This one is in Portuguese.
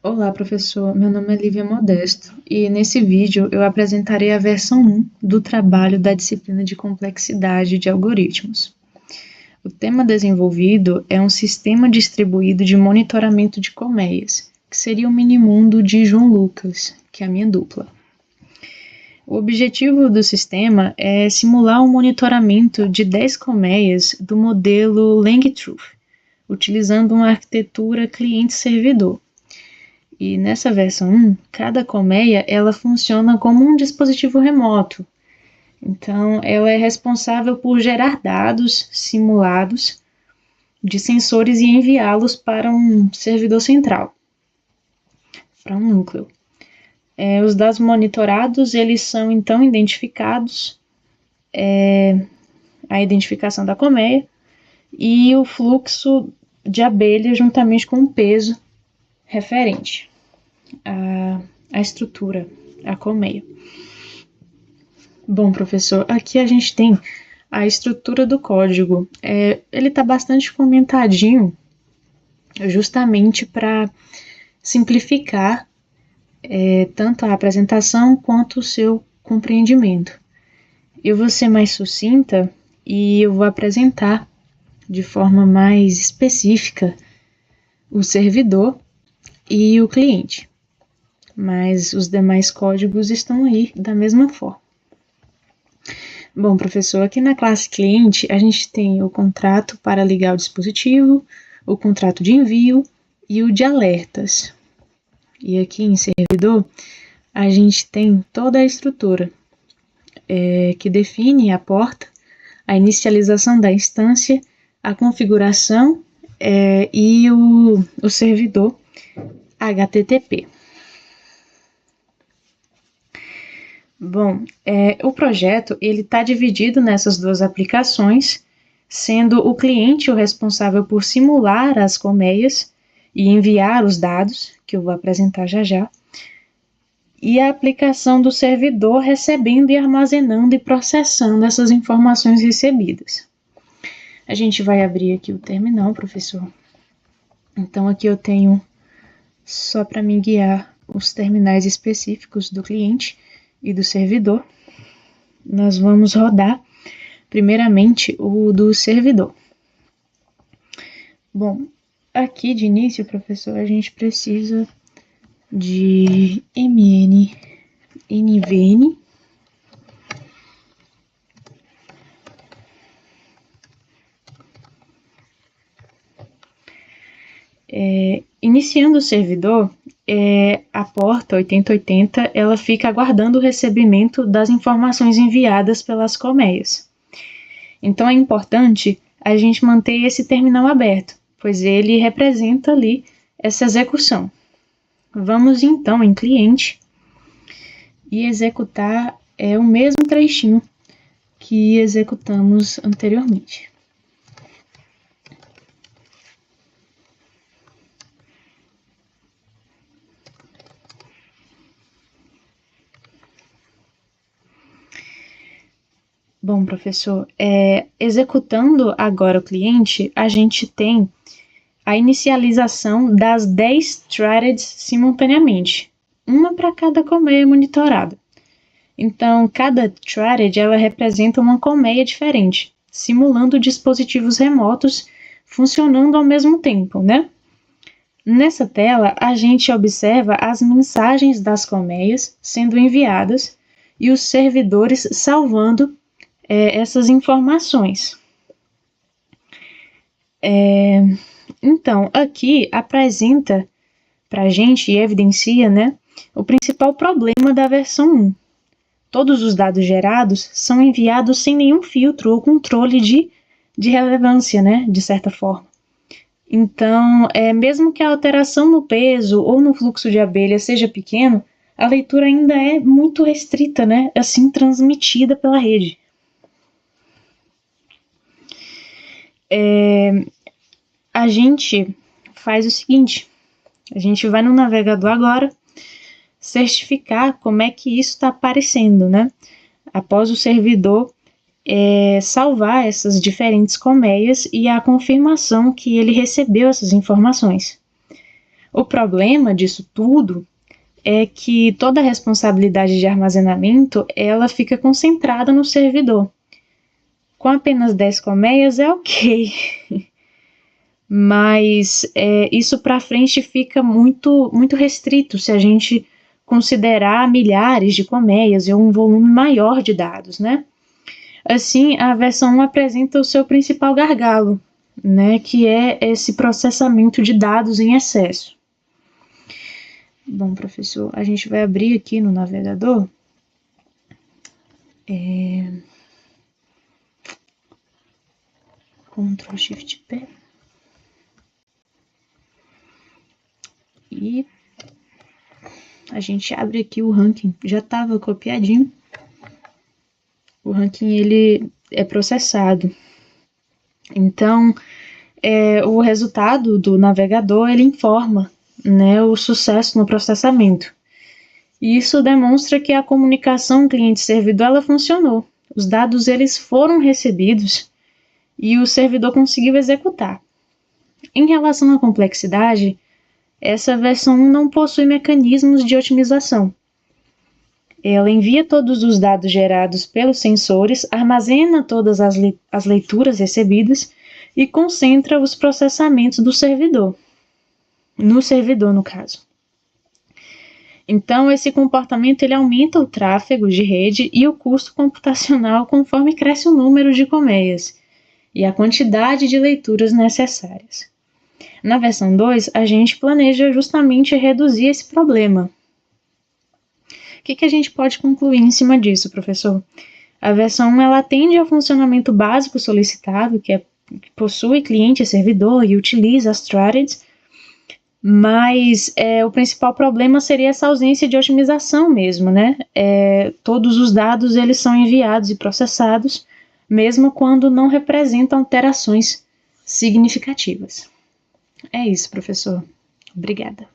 Olá, professor. Meu nome é Lívia Modesto e nesse vídeo eu apresentarei a versão 1 do trabalho da disciplina de complexidade de algoritmos. O tema desenvolvido é um sistema distribuído de monitoramento de colmeias, que seria o minimundo de João Lucas, que é a minha dupla. O objetivo do sistema é simular o monitoramento de 10 colmeias do modelo Lang-Truth, utilizando uma arquitetura cliente-servidor. E nessa versão 1, cada colmeia ela funciona como um dispositivo remoto. Então, ela é responsável por gerar dados simulados de sensores e enviá-los para um servidor central, para um núcleo. Os dados monitorados eles são então identificados, a identificação da colmeia e o fluxo de abelha juntamente com o peso referente à estrutura, à colmeia. Bom, professor, aqui a gente tem a estrutura do código. Ele está bastante comentadinho, justamente para simplificar tanto a apresentação quanto o seu compreendimento. Eu vou ser mais sucinta e eu vou apresentar de forma mais específica o servidor e o cliente, mas os demais códigos estão aí da mesma forma. Bom, professor, aqui na classe cliente a gente tem o contrato para ligar o dispositivo, o contrato de envio e o de alertas. E aqui em servidor a gente tem toda a estrutura que define a porta, a inicialização da instância, a configuração e o servidor HTTP. Bom, o projeto ele está dividido nessas duas aplicações, sendo o cliente o responsável por simular as colmeias e enviar os dados, que eu vou apresentar já já, e a aplicação do servidor recebendo e armazenando e processando essas informações recebidas. A gente vai abrir aqui o terminal, professor. Então aqui eu tenho, só para me guiar, os terminais específicos do cliente e do servidor. Nós vamos rodar primeiramente o do servidor. Bom, aqui de início, professor, a gente precisa de mn nvn iniciando o servidor, a porta 8080 ela fica aguardando o recebimento das informações enviadas pelas colmeias. Então é importante a gente manter esse terminal aberto, pois ele representa ali essa execução. Vamos então em cliente e executar o mesmo trechinho que executamos anteriormente. Bom, professor, executando agora o cliente, a gente tem a inicialização das 10 threads simultaneamente, uma para cada colmeia monitorada. Então, cada thread ela representa uma colmeia diferente, simulando dispositivos remotos funcionando ao mesmo tempo, né? Nessa tela, a gente observa as mensagens das colmeias sendo enviadas e os servidores salvando essas informações. Então, aqui apresenta para a gente e evidencia, né, o principal problema da versão 1. Todos os dados gerados são enviados sem nenhum filtro ou controle de relevância, né, de certa forma. Então, mesmo que a alteração no peso ou no fluxo de abelha seja pequeno, a leitura ainda é muito restrita, né, assim transmitida pela rede. A gente faz o seguinte, a gente vai no navegador agora, certificar como é que isso está aparecendo, né? Após o servidor salvar essas diferentes colmeias e a confirmação que ele recebeu essas informações. O problema disso tudo é que toda a responsabilidade de armazenamento ela fica concentrada no servidor. Com apenas 10 colmeias é ok, mas isso para frente fica muito restrito se a gente considerar milhares de colmeias e um volume maior de dados, né? Assim, a versão 1 apresenta o seu principal gargalo, né, que é esse processamento de dados em excesso. Bom, professor, a gente vai abrir aqui no navegador. Ctrl Shift P. E a gente abre aqui o ranking. Já estava copiadinho. O ranking ele é processado. Então, o resultado do navegador ele informa, né, o sucesso no processamento. E isso demonstra que a comunicação cliente-servidor ela funcionou. Os dados eles foram recebidos e o servidor conseguiu executar. Em relação à complexidade, essa versão 1 não possui mecanismos de otimização. Ela envia todos os dados gerados pelos sensores, armazena todas as leituras recebidas e concentra os processamentos do servidor. No servidor, no caso. Então, esse comportamento ele aumenta o tráfego de rede e o custo computacional conforme cresce o número de colmeias e a quantidade de leituras necessárias. Na versão 2, a gente planeja justamente reduzir esse problema. O que a gente pode concluir em cima disso, professor? A versão 1 ela atende ao funcionamento básico solicitado, que possui cliente e servidor e utiliza as threads, mas o principal problema seria essa ausência de otimização mesmo, né? Todos os dados eles são enviados e processados, mesmo quando não representam alterações significativas. É isso, professor. Obrigada.